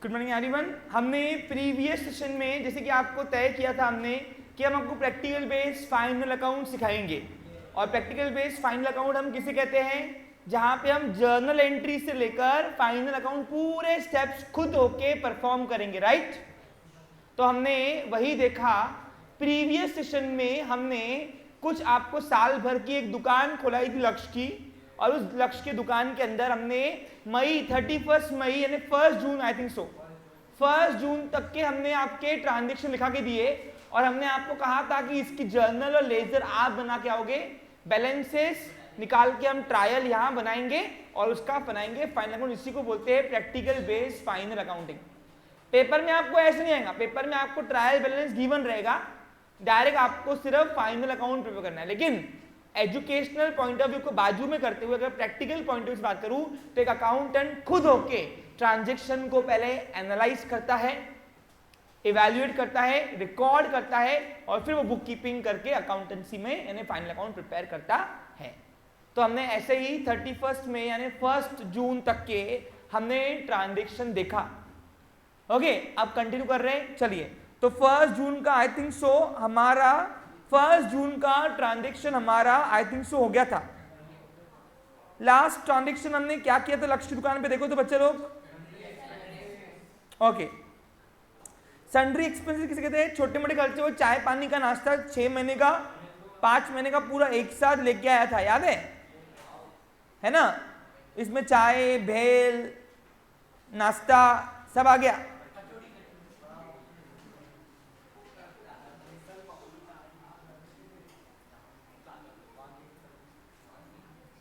Good morning everyone. हमने previous session में जैसे कि आपको तय किया था हमने कि हम आपको प्रैक्टिकल बेस्ड फाइनल अकाउंट सिखाएंगे। और प्रैक्टिकल बेस्ड फाइनल अकाउंट हम किसे कहते हैं? जहां पे हम जर्नल एंट्री से लेकर फाइनल अकाउंट पूरे स्टेप्स खुद होके परफॉर्म करेंगे, राइट? तो हमने वही देखा प्रीवियस सेशन में। हमने कुछ आपको साल भर की एक दुकान खोलाई थी लक्ष्य की, और उस लक्ष्य के दुकान के अंदर हमने मई 31 मई यानी 1 जून, आई थिंक सो 1 जून तक के हमने आपके ट्रांजेक्शन लिखा के दिए। और हमने आपको कहा था कि इसकी जर्नल और लेजर आप बना के आओगे, बैलेंसेस निकाल के हम ट्रायल यहाँ बनाएंगे और उसका बनाएंगे फाइनल अकाउंट। इसी को बोलते हैं practical based final accounting. Paper में आपको ऐसे नहीं आएगा, पेपर में आपको ट्रायल बैलेंस गिवन रहेगा, डायरेक्ट आपको सिर्फ फाइनल अकाउंट प्रिपेयर करना है। लेकिन एजुकेशनल पॉइंट ऑफ व्यू को बाजू में करते हुए अगर प्रैक्टिकल पॉइंट ऑफ व्यू से बात करूं तो एक अकाउंटेंट खुद होके ट्रांजैक्शन को पहले एनालाइज करता है, इवैल्यूएट करता है, रिकॉर्ड करता है और फिर वो बुक कीपिंग करके अकाउंटेंसी में यानी फाइनल अकाउंट प्रिपेयर करता है। तो हमने ऐसे ही 31 मई यानी 1 जून तक के हमने ट्रांजैक्शन देखा। ओके, अब कंटिन्यू कर रहे हैं, चलिए। तो 1 जून का आई थिंक सो हमारा 1 जून का ट्रांजैक्शन हमारा आई थिंक सो हो गया था। लास्ट ट्रांजैक्शन हमने क्या किया था लक्ष्य की दुकान पे? देखो तो बच्चे लोग, ओके। सन्ड्री एक्सपेंसेस किसे कहते हैं? छोटे मोटे खर्चे, वो चाय पानी का नाश्ता 6 महीने का 5 महीने का पूरा एक साथ लेके आया था, याद है ना? इसमें चाय, भेल, नाश्ता सब आ गया।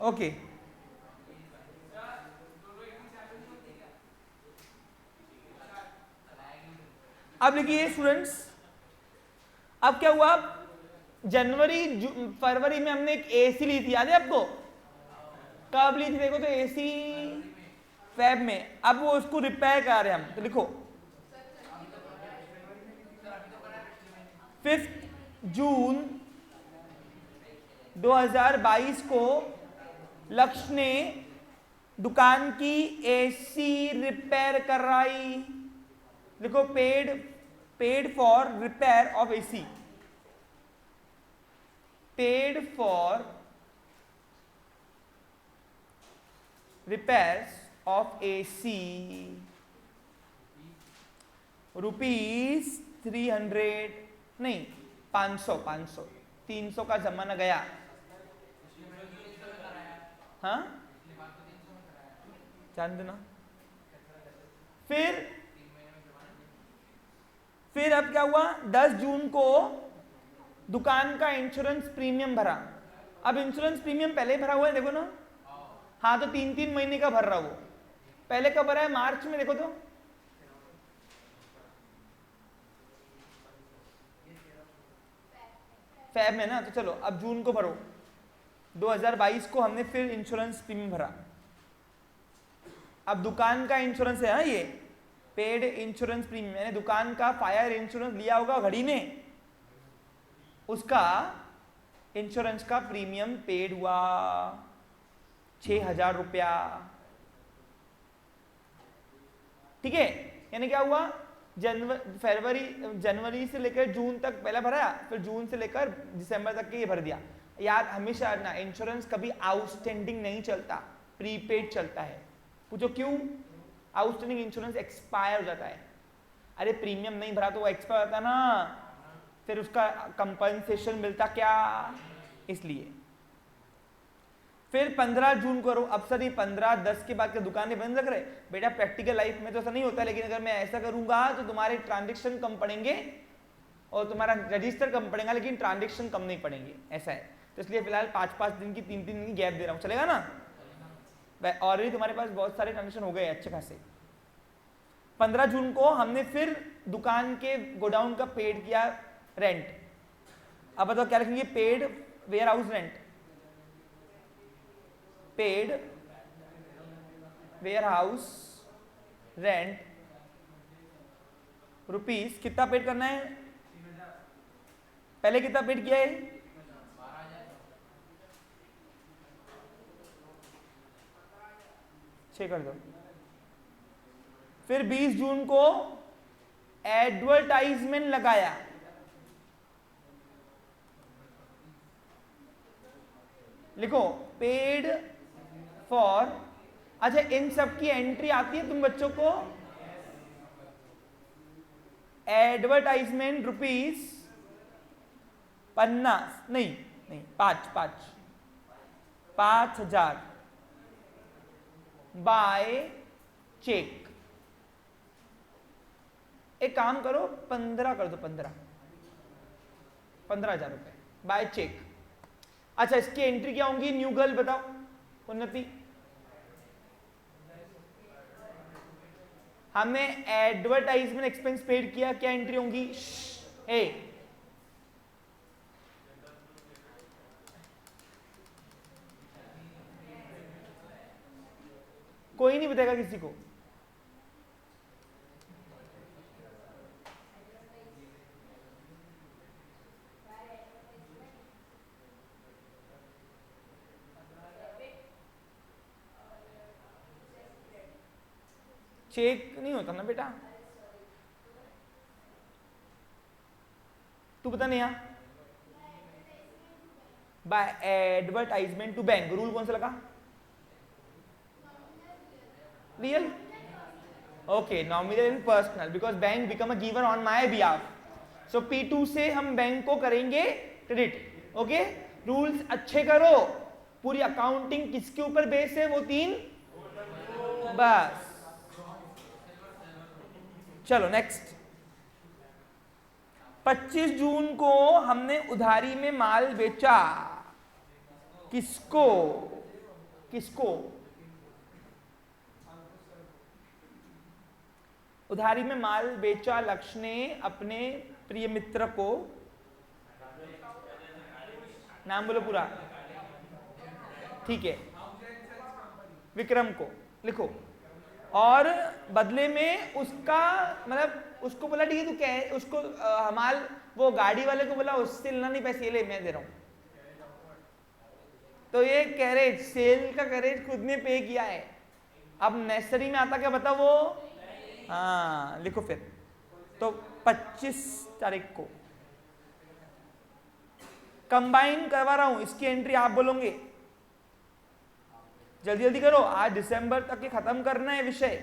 ओके, अब देखिए स्टूडेंट्स, अब क्या हुआ? फरवरी में हमने एक एसी ली थी, याद है आपको? कब ली थी? देखो तो एसी फेब में। अब वो उसको रिपेयर करा रहे हम, तो लिखो 5 जून 2022 को लक्ष्य ने दुकान की एसी रिपेयर कराई। देखो paid for repair of AC, paid for repairs of AC ₹300 नहीं 500 300 का जमाना गया। हाँ, जान देना। फिर अब क्या हुआ? 10 जून को दुकान का इंश्योरेंस प्रीमियम भरा। अब इंश्योरेंस प्रीमियम पहले भरा हुआ है, देखो ना। हाँ, तो 3 महीने का भर रहा वो। पहले कब भरा है? मार्च में, देखो तो। फेब में ना, तो चलो अब जून को भरो। 2022 को हमने फिर इंश्योरेंस प्रीमियम भरा। अब दुकान का इंश्योरेंस है, हाँ, ये पेड इंश्योरेंस प्रीमियम यानी दुकान का फायर इंश्योरेंस लिया होगा घड़ी ने, उसका इंश्योरेंस का प्रीमियम पेड हुआ 6,000 रुपया। ठीक है, यानी क्या हुआ? जनवरी से लेकर जून तक पहला भरा, फिर जून से लेकर दिसंबर तक के ये भर दिया। याद हमेशा रखना, इंश्योरेंस कभी आउटस्टैंडिंग नहीं चलता, प्रीपेड चलता है। पूछो क्यों? आउटस्टैंडिंग इंश्योरेंस एक्सपायर हो जाता है। अरे प्रीमियम नहीं भरा तो वो एक्सपायर होता ना, फिर उसका कंपनसेशन मिलता क्या, इसलिए। फिर 15 जून को अब सर ये 15-10 के बाद के दुकानें बंद रख रहे बेटा? प्रैक्टिकल लाइफ में तो ऐसा नहीं होता, लेकिन अगर मैं ऐसा करूंगा तो तुम्हारे ट्रांजेक्शन कम पड़ेंगे और तुम्हारा रजिस्टर कम पड़ेगा, लेकिन ट्रांजेक्शन कम नहीं पड़ेंगे, ऐसा है। तो इसलिए फिलहाल 5-5 दिन की 3-3 दिन की गैप दे रहा हूँ, चलेगा ना? ऑलरेडी तुम्हारे पास बहुत सारे ट्रांजेक्शन हो गए अच्छे खासे। 15 जून को हमने फिर दुकान के गोडाउन का पेड किया रेंट। अब बताओ क्या लिखेंगे? Paid warehouse rent, paid warehouse rent rupees. कितना पेड करना है? पहले कितना पेड किया है? 6 कर दो। फिर 20 जून को एडवर्टाइजमेंट लगाया, लिखो पेड फॉर। अच्छा, इन सब की एंट्री आती है तुम बच्चों को, एडवर्टाइजमेंट ₹50 नहीं नहीं 5,000 बाय चेक। एक काम करो 15 कर दो, 15,000 रुपए बाय चेक। अच्छा, इसकी एंट्री क्या होंगी? न्यू गर्ल बताओ उन्नति। हमने एडवर्टाइजमेंट एक्सपेंस पेड किया, क्या एंट्री होंगी? ए कोई नहीं बताएगा किसी को। चेक नहीं होता ना बेटा, तू बता नहीं। By advertisement to bank, rule कौन सा लगा? Real, okay, nominal and personal, because bank become a giver on my behalf, so P2 से हम बैंक को करेंगे क्रेडिट। ओके, रूल्स अच्छे करो। पूरी अकाउंटिंग किसके ऊपर बेस है? वो 3 बस। चलो नेक्स्ट। 25 जून को हमने उधारी में माल बेचा, किसको? किसको उधारी में माल बेचा? लक्ष्य ने अपने प्रिय मित्र को, नाम बोलो पूरा, ठीक है, विक्रम को लिखो। और बदले में उसका मतलब उसको बोला ठीक है तू कह, उसको माल, वो गाड़ी वाले को बोला उससे लेना नहीं, पैसे ले, मैं दे रहा हूं। तो ये कैरेज, सेल का कैरेज खुद ने पे किया है। अब नेसेसरी में आता क्या बता वो? हाँ लिखो फिर। तो 25 तारीख को कंबाइन करवा रहा हूं, इसकी एंट्री आप बोलोगे। जल्दी जल्दी करो, आज दिसंबर तक के खत्म करना है विषय।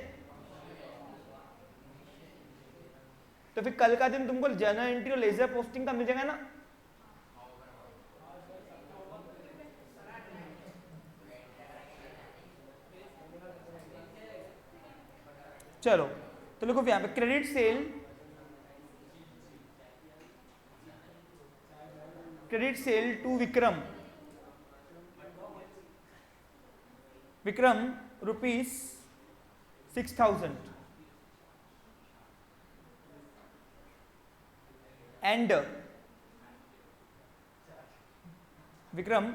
तो फिर कल का दिन तुमको जर्नल एंट्री और लेजर पोस्टिंग का मिल जाएगा ना। चलो तो लिखो यहां पे credit sale, credit sale to Vikram, Vikram ₹6,000 and Vikram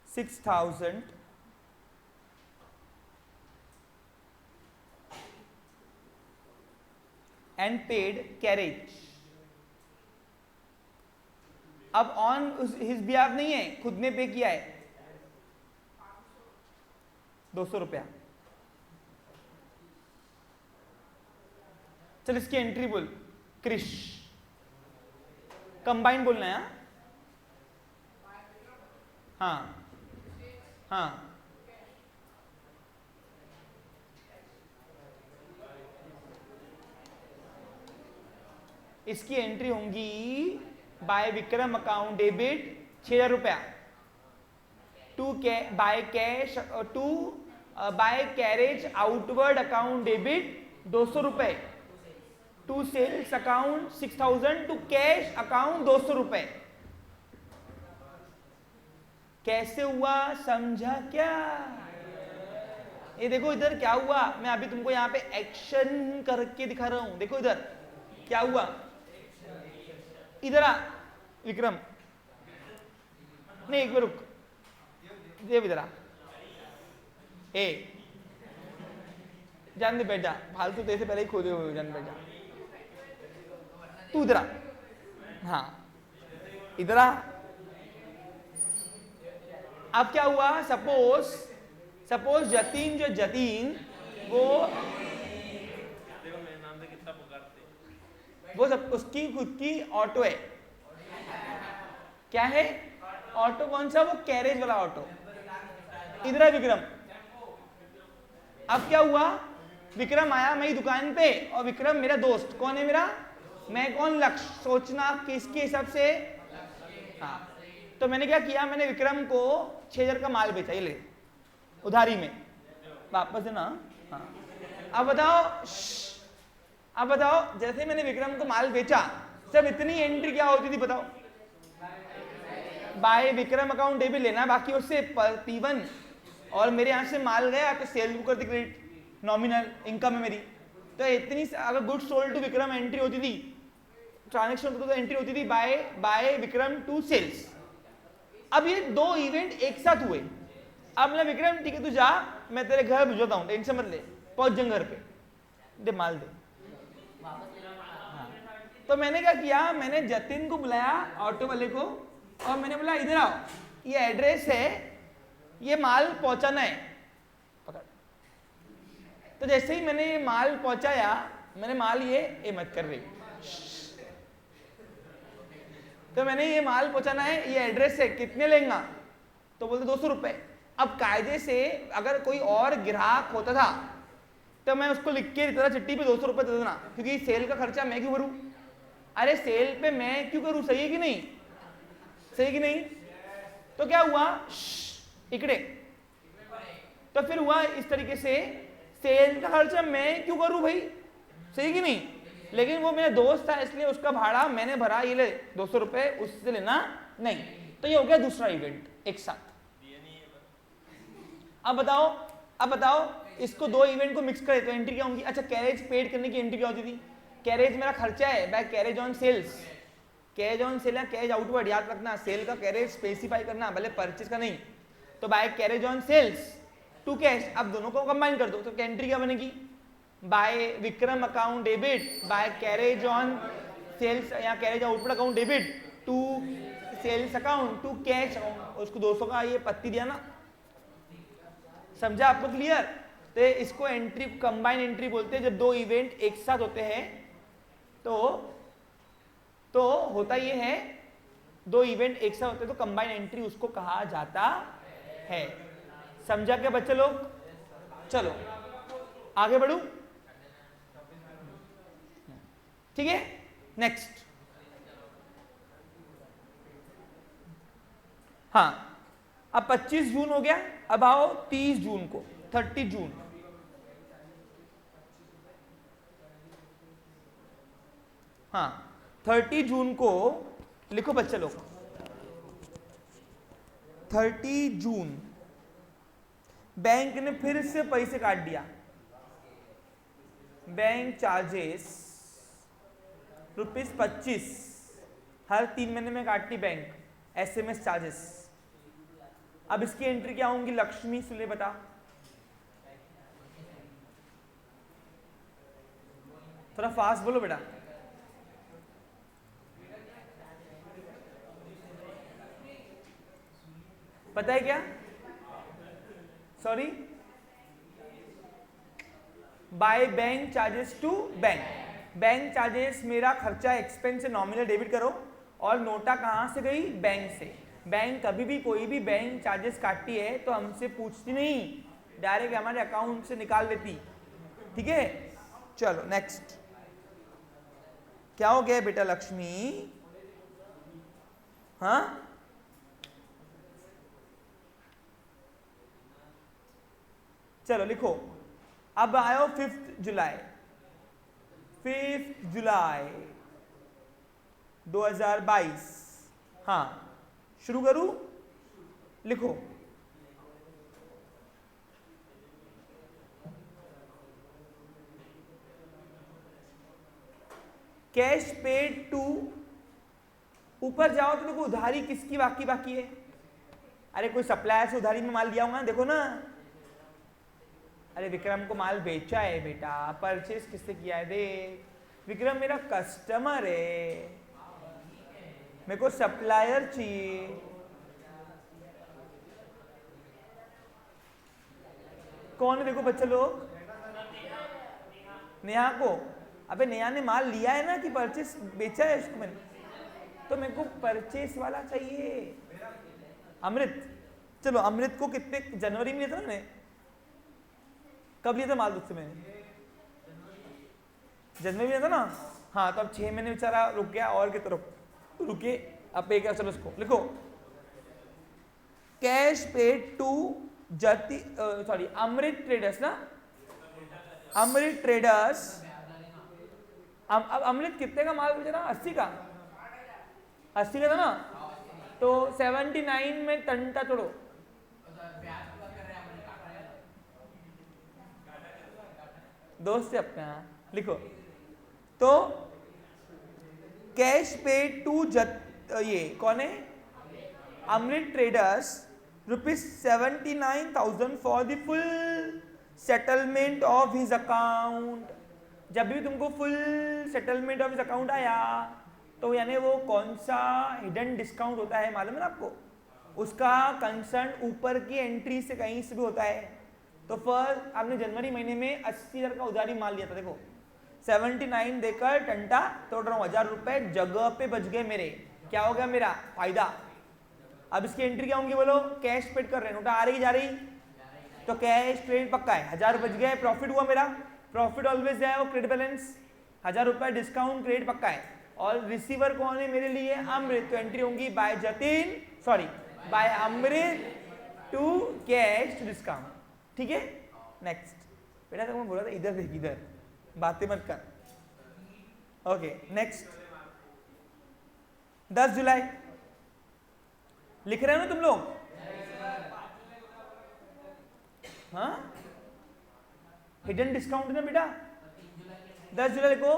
₹6,000 and paid carriage. अब ऑन हिज बिहाफ नहीं है, खुद ने पे किया है 200 रुपया। चल इसकी एंट्री बोल, क्रिश, कंबाइन बोलना है। हाँ हाँ, इसकी एंट्री होंगी बाय विक्रम अकाउंट डेबिट 6,000 रुपया, to by cash, to by carriage outward account debit 200 रुपए, to sales account 6,000, to cash account 200 रुपए। कैसे हुआ समझा क्या? ये देखो इधर क्या हुआ, मैं अभी तुमको यहां पे एक्शन करके दिखा रहा हूं। देखो इधर क्या हुआ, इधर आ विक्रम, नहीं एक बार रुक, देव इधर आ, ए जान दे, बैठ जा, फालतू तेरे से पहले ही खोदे हुए, जान बैठ जा, तू इधर आ, हाँ इधर आ। अब क्या हुआ, सपोज जतीन, जो जतीन वो वो सब उसकी खुद की ऑटो है। क्या है? ऑटो। कौन सा? वो कैरेज वाला ऑटो। इधर है विक्रम। अब क्या हुआ, विक्रम आया मेरी दुकान पे, और विक्रम मेरा दोस्त। कौन है मेरा? मैं कौन? लक्ष्य। सोचना किसके हिसाब से? हाँ। तो मैंने क्या किया, मैंने विक्रम को 6000 का माल बेचा, ये ले उधारी में, वापस देना। हाँ। अब बताओ जैसे मैंने विक्रम को माल बेचा, सब इतनी एंट्री क्या होती थी बताओ? बाय विक्रम अकाउंट डेबिट लेना, बाकी उससे P1, और मेरे यहाँ से माल गया तो सेल बुक कर दी, क्रेडिट, नॉमिनल इनकम है मेरी। तो इतनी अगर goods sold to Vikram entry होती थी, ट्रांजेक्शन तो एंट्री होती थी बाय विक्रम टू सेल्स। अब ये दो इवेंट एक साथ हुए। अब मैं विक्रम ठीक है तू जा, मैं तेरे घर भिजवाता हूँ, टेंशन मत ले, पहुंच जा घर पे, दे माल दे। हाँ। तो मैंने क्या किया, मैंने जतिन को बुलाया ऑटो वाले को, और मैंने बोला इधर आओ, ये एड्रेस है, ये माल पहुंचाना है, पकड़। तो जैसे ही मैंने ये माल पहुंचाया, मैंने माल ये मत कर रही, तो मैंने ये माल पहुंचाना है, ये एड्रेस है, कितने लेंगा? तो बोलते 200 रुपए। अब कायदे से अगर कोई और ग्राहक होता था तो मैं उसको लिख के देता था चिट्ठी पे 200 रुपए दे देना, क्योंकि सेल का खर्चा मैं क्यों करूं? अरे सेल पे मैं क्यों करूं? सही है कि नहीं? सही कि नहीं? तो क्या हुआ, इकड़े, तो फिर हुआ इस तरीके से, सेल का खर्चा मैं क्यों करूं भाई? सही कि नहीं? लेकिन वो मेरा दोस्त था इसलिए उसका भाड़ा मैंने भरा, ये ले 200 रुपए, उससे लेना नहीं। तो ये हो गया दूसरा इवेंट एक साथ। अब बताओ इसको दो इवेंट को मिक्स करे तो एंट्री क्या होंगी? अच्छा, कैरेज पेड करने की एंट्री क्या होती थी? कैरेज मेरा खर्चा है by carriage on sales. Carriage on sale या कैरेज आउटवर्ड, याद रखना, सेल का कैरेज स्पेसिफाई करना, भले परचेज का नहीं। तो by carriage on sales to cash. अब दोनों को कंबाइन कर दो तो एंट्री क्या बनेगी? By Vikram account debit by carriage on sales या carriage outward account debit to sales account to cash account. उसको 200 का ये पत्ती दिया ना, समझा आपको? क्लियर? तो इसको एंट्री, कंबाइन एंट्री बोलते हैं। जब दो इवेंट एक साथ होते हैं तो होता ये है, दो इवेंट एक साथ होते हैं तो कंबाइन एंट्री उसको कहा जाता है। समझा क्या बच्चे लोग? चलो आगे बढ़ू, ठीक है? नेक्स्ट, हाँ, अब 25 जून हो गया। अब आओ 30 जून को, 30 जून। हाँ, 30 जून को लिखो बच्चे लोग। 30 जून बैंक ने फिर से पैसे काट दिया। बैंक चार्जेस ₹25 हर 3 महीने में काटती बैंक, SMS चार्जेस। अब इसकी एंट्री क्या होंगी? लक्ष्मी सुले बता। थोड़ा फास्ट बोलो बेटा। पता है क्या? Sorry, by bank charges to bank. Bank charges मेरा खर्चा, एक्सपेंस से नॉमिनल डेबिट करो, और नोटा कहां से गई? बैंक से। बैंक कभी भी कोई भी बैंक चार्जेस काटती है तो हमसे पूछती नहीं, डायरेक्ट हमारे अकाउंट से निकाल लेती, ठीक है? चलो नेक्स्ट, क्या हो गया बेटा लक्ष्मी? हाँ, चलो लिखो। अब आयो 5 जुलाई 2022। हाँ, शुरू करूं? लिखो। कैश पेड टू, ऊपर जाओ तो देखो उधारी किसकी बाकी है। अरे कोई सप्लायर से उधारी में माल दिया होगा, देखो ना। अरे विक्रम को माल बेचा है बेटा, परचेस किससे किया है? देख, विक्रम मेरा कस्टमर है, मेरे को सप्लायर चाहिए। कौन है देखो बच्चे लोग? नेहा को। अबे नया ने माल लिया है ना कि परचेस बेचा है उसको मैंने, तो मेरे को परचेस वाला चाहिए। अमृत, चलो अमृत को कितने जनवरी में लिया था ना मैंने, कब लिया था माल तुझसे मैंने? जनवरी में लिया था ना। हाँ तो अब 6 महीने बेचारा रुक गया, और कितना रुके, अब पे क्या, चलो उसको लिखो। कैश पेड टू जति सॉरी अमृत ट्रेडर्स ना, अमृत ट्रेडर्स। अब अमृत कितने का माल बेचा ना? 80 का, 80 का था ना, तो 79 में टंटा छोड़ो, दोस्त से अपने यहाँ लिखो। तो कैश पेड टू ये कौन है? Amrit traders ₹79,000 for the full settlement of his account. जब भी तुमको full settlement of his account आया तो यानी वो कौन सा हिडन डिस्काउंट होता है मालूम है ना आपको? उसका कंसर्न ऊपर की एंट्री से कहीं से भी होता है। तो फर्स्ट आपने जनवरी महीने में 80,000 का उधारी माल लिया था, देखो 79 देकर टंटा तोड़ रहा हूँ, 1,000 रुपए जगह पे बच गए मेरे। क्या हो गया मेरा फायदा? अब इसकी एंट्री क्या होंगी बोलो? कैश पेड कर रहे हैं, नोटा आ रही जा रही, तो कैश ट्रेड पक्का है, 1,000 बच गए, प्रॉफिट हुआ मेरा। प्रॉफिट ऑलवेज है वो क्रेडिट बैलेंस, 1,000 रुपए डिस्काउंट क्रेडिट पक्का है। और रिसीवर कौन है मेरे लिए? अमृत, तो एंट्री होंगी by Jatin, sorry by Amrit to cash to discount. ठीक है, नेक्स्ट। बेटा तो मैं बोला था इधर देख, इधर बातें मत कर। ओके नेक्स्ट, 10 जुलाई लिख रहे हो ना तुम लोग? हाँ हिडन डिस्काउंट ना बेटा, 10 जुलाई लिखो।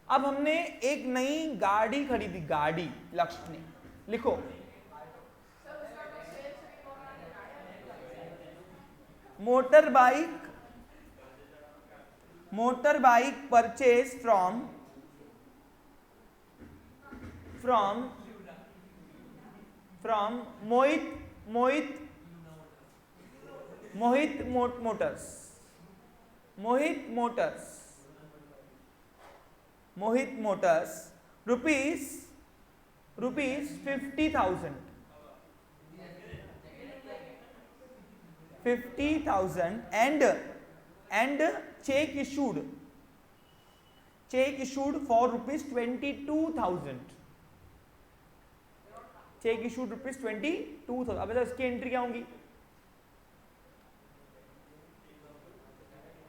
अब हमने एक नई गाड़ी खरीदी, गाड़ी लक्ष्य ने, लिखो motor bike purchase from Mohit Motors rupees 50,000 and check issued for ₹22,000, check issued ₹22,000। अब इसकी एंट्री क्या होंगी?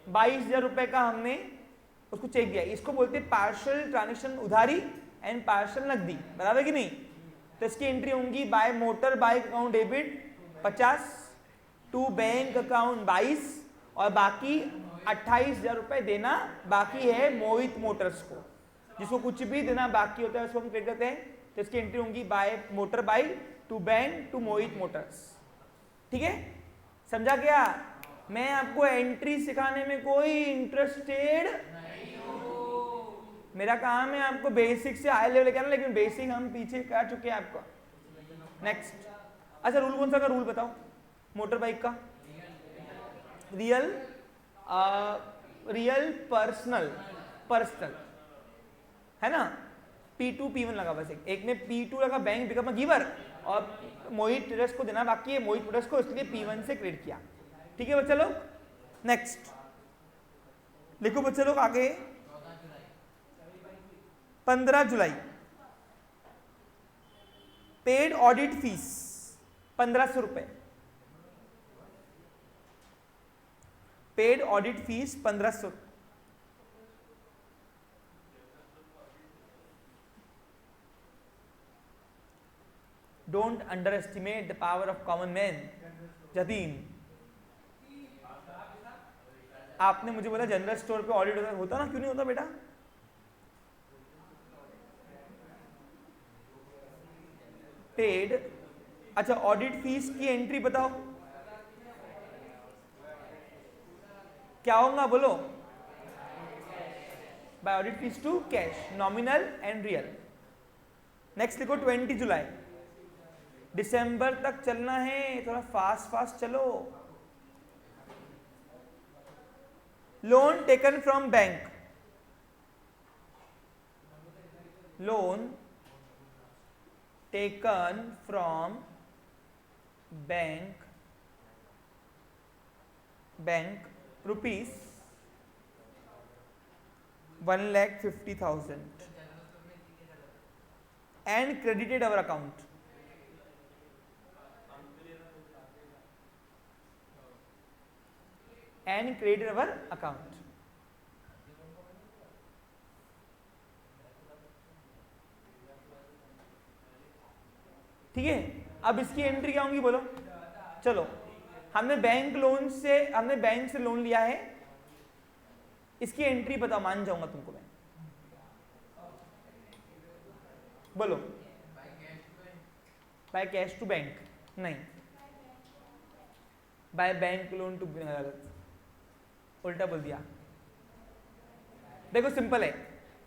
22,000 रुपए का हमने उसको चेक दिया, इसको बोलते हैं पार्शियल ट्रांजेक्शन उधारी एंड पार्शियल नकदी, बराबर कि नहीं? तो इसकी एंट्री होंगी by motorbike account debit 50 to bank account 22 और बाकी 28,000 रुपए देना बाकी है मोहित मोटर्स को। जिसको कुछ भी देना बाकी होता है उसको हम क्रेडिट करते हैं। तो इसकी एंट्री होंगी by motorbike to bank to Mohit motors. ठीक है, समझा क्या? मैं आपको एंट्री सिखाने में कोई इंटरेस्टेड नहीं हूं। मेरा काम है आपको बेसिक से हाई लेवल लेकर आना, लेकिन बेसिक हम पीछे कर चुके हैं आपका। नेक्स्ट, अच्छा रूल कौन सा का रूल बताओ मोटर बाइक का? रियल पर्सनल है ना, P2 P1 लगा, बस एक में P2 लगा बैंक बिकम अ गिवर और मोहित ट्रेडर्स को देना बाकी है मोहित ट्रेडर्स को, इसलिए P1 से क्रेडिट किया। ठीक है बच्चा लोग, नेक्स्ट लिखो बच्चा लोग आगे। 15 जुलाई पेड ऑडिट फीस 1,500 रुपए, paid audit fees 1,500। Don't under estimate the power of common man. Jatin, आपने मुझे बोला जनरल स्टोर पे ऑडिट होता ना, क्यों नहीं होता बेटा? पेड, अच्छा ऑडिट फीस की एंट्री बताओ क्या होगा बोलो? By audit fees to cash, nominal and real. Next लिखो 20 जुलाई, दिसंबर तक चलना है, थोड़ा फास्ट चलो। Loan taken from bank loan taken from bank rupees 1,50,000 and credited our account. And credited our account. ठीक है, अब इसकी एंट्री क्या होंगी बोलो। चलो, हमने बैंक से लोन लिया है, इसकी एंट्री बताओ, मान जाऊंगा तुमको मैं, बोलो। बाय कैश टू बैंक नहीं, बाय बैंक लोन टू, उल्टा बोल दिया। देखो सिंपल है,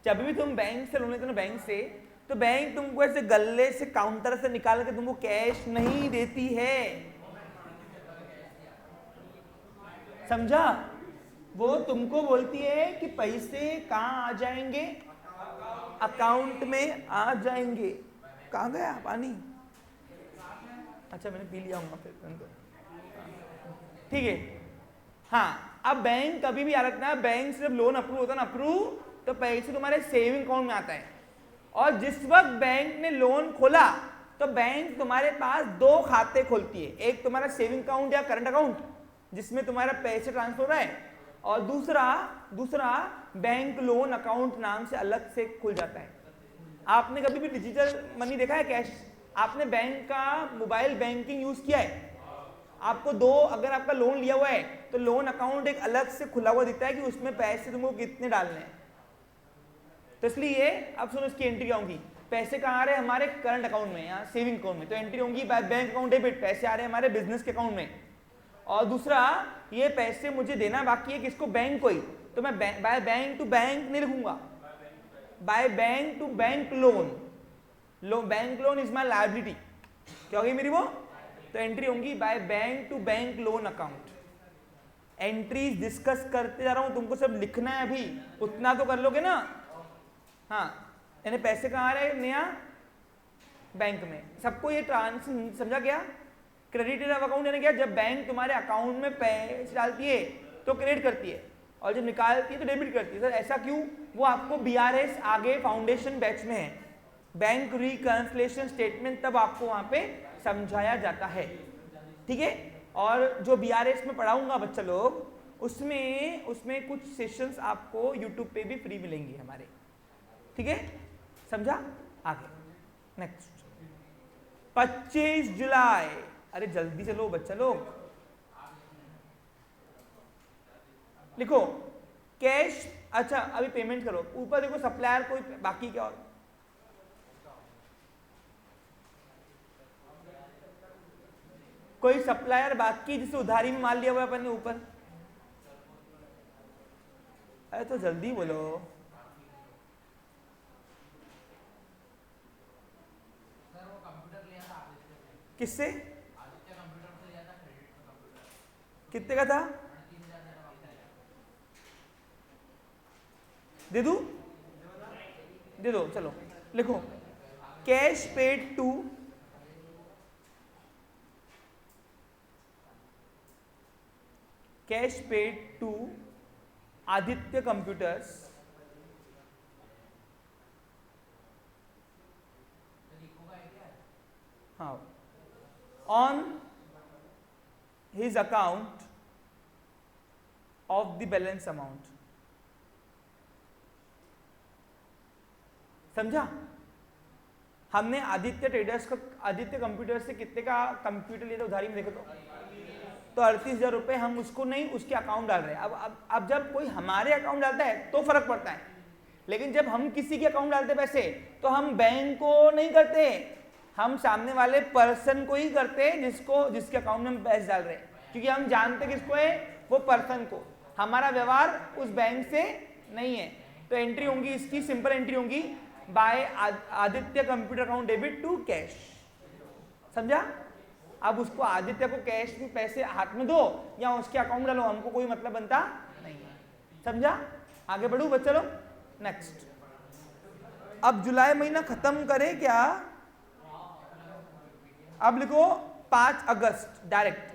जब भी तुम बैंक से लोन लेते हो ना, बैंक से, तो बैंक तुमको ऐसे गले से काउंटर से निकाल के तुमको कैश नहीं देती है, समझा? वो तुमको बोलती है कि पैसे कहाँ आ जाएंगे, अकाउंट में आ जाएंगे। कहाँ गया पानी? अच्छा मैंने पी लिया हूँ फिर, ठीक है। हाँ, अब बैंक कभी भी याद रखना, बैंक से जब लोन अप्रूव होता है ना, अप्रूव तो पैसे तुम्हारे सेविंग अकाउंट में आता है, और जिस वक्त बैंक ने लोन खोला तो बैंक तुम्हारे पास दो खाते खोलती है, एक तुम्हारा सेविंग अकाउंट या करंट अकाउंट जिसमें तुम्हारा पैसे ट्रांसफर हो रहा है, और दूसरा बैंक लोन अकाउंट नाम से अलग से खुल जाता है। आपने कभी भी डिजिटल मनी देखा है, कैश? आपने बैंक का मोबाइल बैंकिंग यूज किया है? आपको अगर आपका लोन लिया हुआ है तो लोन अकाउंट एक अलग से खुला हुआ दिखता है कि उसमें पैसे तुमको कितने डालने हैं। तो इसलिए अब सुनो, इसकी एंट्री क्या होगी? पैसे कहाँ आ रहे हैं? हमारे करंट अकाउंट में या सेविंग अकाउंट में, तो एंट्री होंगी बाय बैंक अकाउंट डेबिट, पैसे आ रहे हैं हमारे बिजनेस के अकाउंट में। और दूसरा, ये पैसे मुझे देना बाकी है किसको? बैंक को ही, तो मैं बाय बैंक टू बैंक नहीं लिखूंगा, by bank to bank loan, bank loan is my liability, क्या होगी मेरी वो? तो एंट्री होंगी by bank to bank loan account. Entries discuss करते जा रहा हूं, तुमको सब लिखना है, अभी उतना तो कर लोगे ना। हाँ, यानी पैसे कहाँ आ रहे हैं? नया बैंक में। सबको ये ट्रांसफर समझा गया? क्रेडिटेड अकाउंट यानी क्या? जब बैंक तुम्हारे अकाउंट में पैसे डालती है तो क्रेडिट करती है, और जब निकालती है तो डेबिट करती है। सर ऐसा क्यों? वो आपको बीआरएस आगे फाउंडेशन बैच में है, बैंक रिकंसिलिएशन स्टेटमेंट, तब आपको वहां पे समझाया जाता है, ठीक है। और जो बीआरएस में पढ़ाऊंगा बच्चा लोग, उसमें कुछ सेशंस आपको यूट्यूब पे भी फ्री मिलेंगे हमारे, ठीक है, समझा? आगे नेक्स्ट 25 जुलाई, अरे जल्दी चलो बच्चा लोग, लिखो कैश। अच्छा अभी पेमेंट करो, ऊपर देखो सप्लायर कोई बाकी क्या, और कोई सप्लायर बाकी जिसे उधारी में माल लिया हुआ है अपन ने ऊपर? अरे तो जल्दी बोलो, किससे? कितने का था? दे दूं? दे दो, चलो लिखो cash paid to Aditya computers हाँ on his account of the balance amount। समझा? हमने आदित्य ट्रेडर्स का, आदित्य कंप्यूटर से कितने का कंप्यूटर लिया था उधारी में? देखो तो 38,000 रुपए हम उसको नहीं, उसके अकाउंट डाल रहे हैं। अब जब कोई हमारे अकाउंट डालता है तो फर्क पड़ता है, लेकिन जब हम किसी के अकाउंट डालते पैसे तो हम बैंक को नहीं करते, हम सामने वाले पर्सन को ही करते हैं जिसके अकाउंट में हम पैसे डाल रहे हैं, क्योंकि हम जानते किसको है, वो पर्सन को। हमारा व्यवहार उस बैंक से नहीं है। तो एंट्री होंगी इसकी, सिंपल एंट्री होंगी by Aditya computer account debit to cash, समझा? अब उसको आदित्य को कैश में पैसे हाथ में दो या उसके अकाउंट डालो, हमको कोई मतलब बनता नहीं है, समझा? आगे बढ़ू बच्चा लोग, नेक्स्ट। अब जुलाई महीना खत्म करें क्या? अब लिखो 5 अगस्त डायरेक्ट।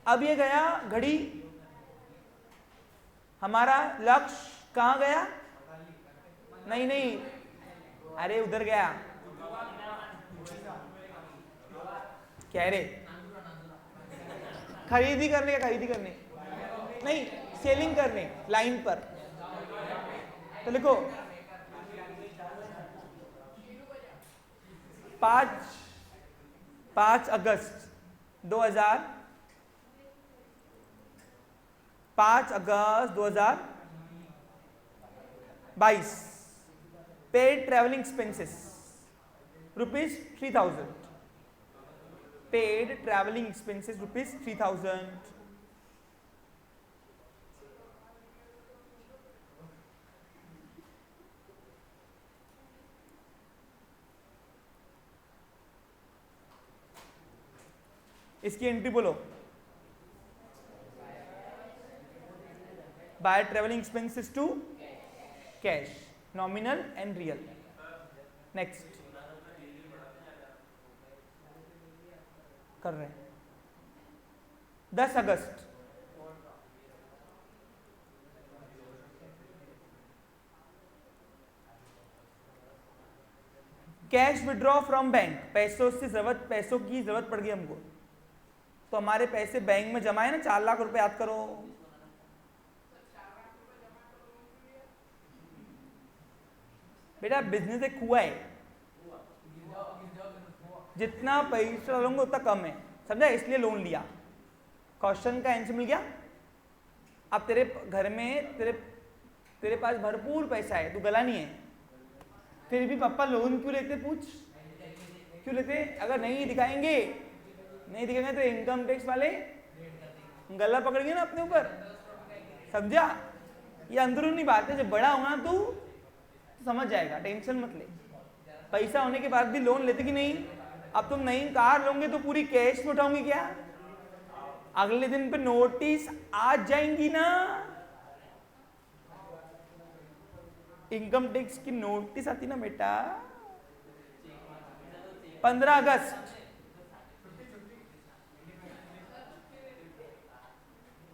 अब ये गया घड़ी, हमारा लक्ष्य कहां गया? नहीं नहीं, अरे उधर गया, कह रहे खरीदी करने का, खरीदी करने नहीं, सेलिंग करने लाइन पर। तो लिखो 5 अगस्त 2022 paid travelling expenses ₹3000, paid travelling expenses ₹3000। इसकी एंट्री बोलो, by travelling expenses to cash, nominal and real. Next कर रहे हैं 10 अगस्त कैश विड्रॉ फ्रॉम बैंक, पैसों की जरूरत पड़ गई हमको, तो हमारे पैसे बैंक में जमा है ना, 4 लाख रुपए, याद करो। बेटा बिजनेस एक कुआं है, जितना पैसा डालोगे उतना कम है, समझा? इसलिए लोन लिया। क्वेश्चन का आंसर मिल गया। अब तेरे घर में तेरे पास भरपूर पैसा है, तू गला नहीं है, फिर भी पापा लोन क्यों लेते? पूछ क्यों लेते? अगर नहीं दिखाएंगे तो इनकम टैक्स वाले गला पकड़ेंगे ना अपने ऊपर, समझा? ये अंदरूनी बात है, जब बड़ा होना तू तो समझ जाएगा, टेंशन मत ले। पैसा होने के बाद भी लोन लेते कि नहीं? अब तुम नई कार लोगे तो पूरी कैश में उठाओगे क्या? अगले दिन पे नोटिस आ जाएंगी ना, इनकम टैक्स की नोटिस आती ना बेटा। 15 अगस्त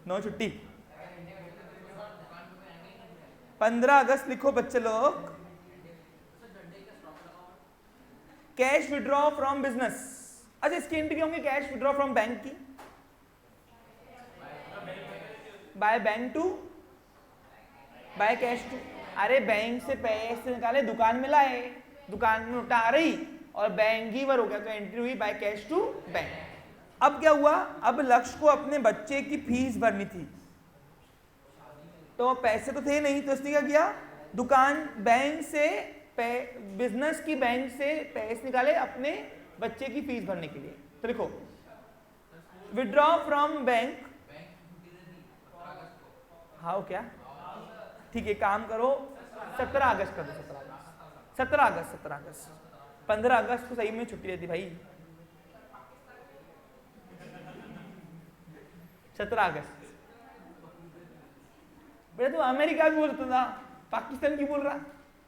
9 छुट्टी। 15 अगस्त लिखो बच्चे लोग, कैश विड्रॉ फ्रॉम बिजनेस। अच्छा, इसकी एंट्री क्या होंगी? कैश विड्रॉ फ्रॉम बैंक की, by bank to, by cash to. अरे बैंक से पैसे निकाले, दुकान में लाए, दुकान में उठा आ रही और बैंक गिवर हो गया, तो एंट्री हुई बाय कैश टू बैंक। अब क्या हुआ? अब लक्ष्य को अपने बच्चे की फीस भरनी थी, तो पैसे तो थे नहीं, तो इसने क्या किया? दुकान बैंक से बिजनेस की बैंक से पैसे निकाले अपने बच्चे की फीस भरने के लिए। तो लिखो विड्रॉ फ्रॉम बैंक। हाँ क्या? ठीक है, काम करो 17 अगस्त कर दो, 17 अगस्त। 15 अगस्त को सही में छुट्टी रहती भाई, 17 अगस्त। बेटा तू अमेरिका भी बोलता था, पाकिस्तान क्यों बोल रहा?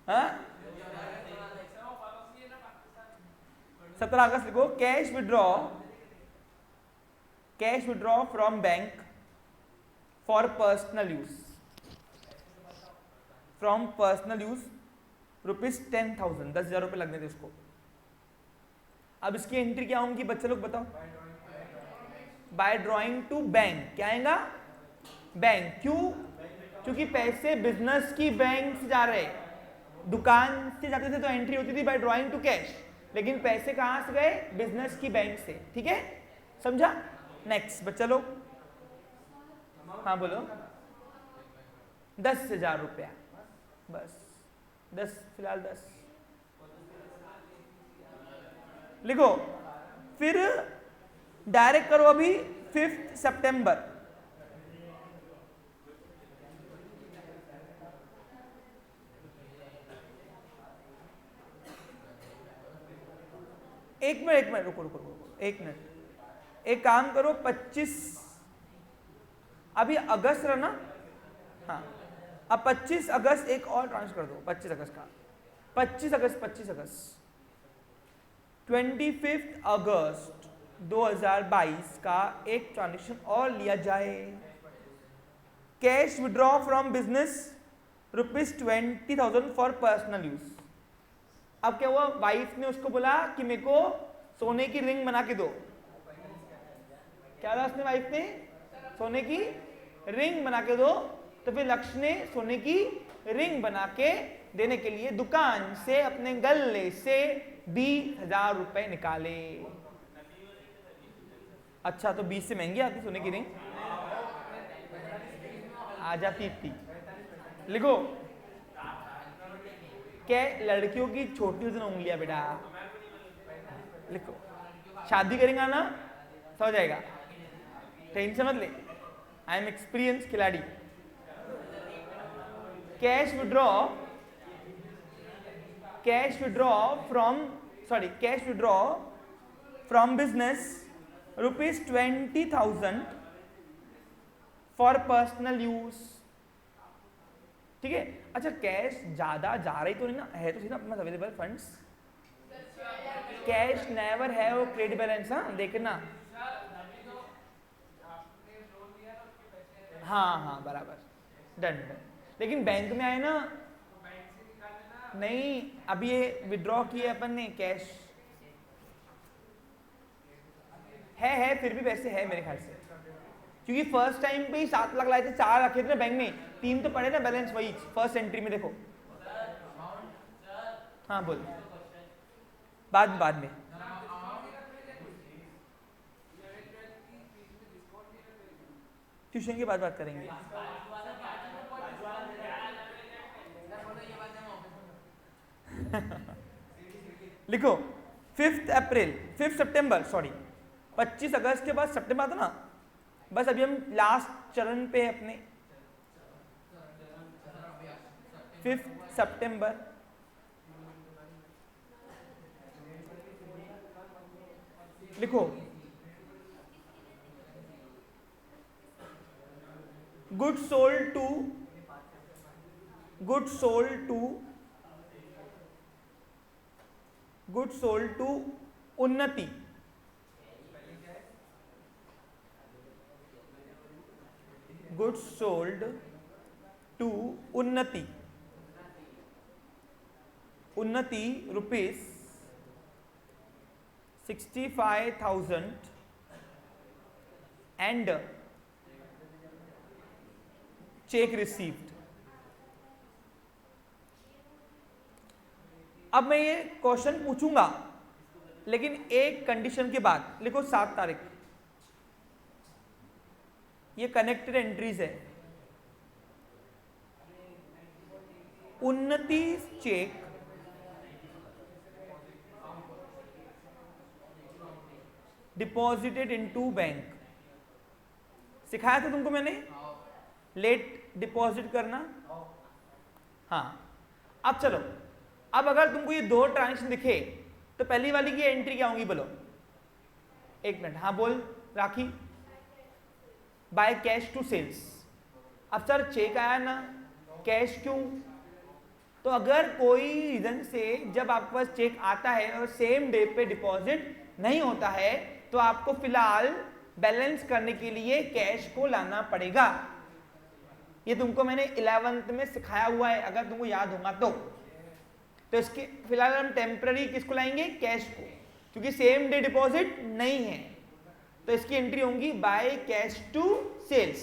हाँ 17 अगस्त लिखो, cash withdraw from bank for personal use, from personal use ₹10,000, 10,000 रुपये लगने थे उसको। अब इसकी एंट्री क्या होंगी बच्चे लोग बताओ? By drawing to bank. क्या आएगा? बैंक। क्यों? क्योंकि पैसे बिजनेस की बैंक से जा रहे, दुकान से जाते थे तो एंट्री होती थी बाय ड्रॉइंग टू कैश, लेकिन पैसे कहां से गए? बिजनेस की बैंक से। ठीक है, समझा? नेक्स्ट बच्चा लोग, हाँ बोलो। 10,000 रुपया, बस 10, फिलहाल 10 लिखो। फिर डायरेक्ट करो अभी 5 सितंबर। एक मिनट रुको, एक मिनट। एक काम करो, 25 अभी अगस्त रहा ना? हाँ अब 25 अगस्त एक और ट्रांसफर कर दो, 25 अगस्त का, 25 अगस्त 25 अगस्त 2022 का एक ट्रांजेक्शन और लिया जाए। Cash withdraw from business ₹20,000 for personal use. अब क्या हुआ, वाइफ ने उसको बोला कि मेरे को सोने की रिंग बना के दो। क्या बोला उसने, वाइफ ने सोने की रिंग बना के दो। तो फिर लक्ष्य ने सोने की रिंग बना के देने के लिए दुकान से अपने गले से 20,000 रुपए निकाले। अच्छा, तो 20 से महंगी आती सोने की रिंग, आ जाती थी। लिखो, क्या लड़कियों की छोटी होती उंगलियां बेटा, लिखो, शादी करेंगे ना समझ जाएगा, टेंशन मत ले, आई एम एक्सपीरियंस खिलाड़ी। Cash withdraw from business ₹20,000 for personal use. ठीक है। अच्छा, कैश ज्यादा जा रही तो नहीं ना, है तो सही ना अपना अवेलेबल फंड्स। कैश नेवर है वो क्रेडिट बैलेंस, हाँ देखना। हाँ बराबर, डन। लेकिन बैंक में आए ना, नहीं अभी ये विड्रॉ किए अपन ने, कैश है फिर भी वैसे है मेरे ख्याल से, क्योंकि फर्स्ट टाइम पे ही 7 लाख लाए थे, 4 रखे थे ना बैंक में, 3 तो पड़े ना बैलेंस वही फर्स्ट एंट्री में। देखो हाँ बोल, बाद में ट्यूशन के बाद बात करेंगे। लिखो 5 सितंबर, सॉरी 25 अगस्त के बाद सितंबर था ना, बस अभी हम लास्ट चरण पे है अपने। 5 सितंबर लिखो, गुड्स सोल्ड टू उन्नति। गुड्स सोल्ड टू उन्नति ₹65,000 एंड चेक रिसीव्ड। अब मैं ये क्वेश्चन पूछूंगा, लेकिन एक कंडीशन के बाद। लिखो 7 तारीख, ये कनेक्टेड एंट्रीज है। उन्नति चेक डिपॉजिटेड इनटू बैंक। सिखाया था तुमको मैंने लेट डिपॉजिट करना। हाँ, अब चलो, अब अगर तुमको ये 2 ट्रांजेक्शन दिखे तो पहली वाली की एंट्री क्या होगी बोलो, 1 मिनट। हाँ बोल Rakhi. By cash to sales. अब सर चेक आया ना, कैश क्यों? तो अगर कोई रीजन से जब आपके पास चेक आता है और सेम डे पे डिपॉजिट नहीं होता है, तो आपको फिलहाल बैलेंस करने के लिए कैश को लाना पड़ेगा। ये तुमको मैंने 11th में सिखाया हुआ है, अगर तुमको याद होगा तो इसके फिलहाल हम टेम्पररी किसको लाएंगे, कैश को, क्योंकि सेम डे डिपॉजिट नहीं है। तो इसकी एंट्री होंगी बाय कैश टू सेल्स।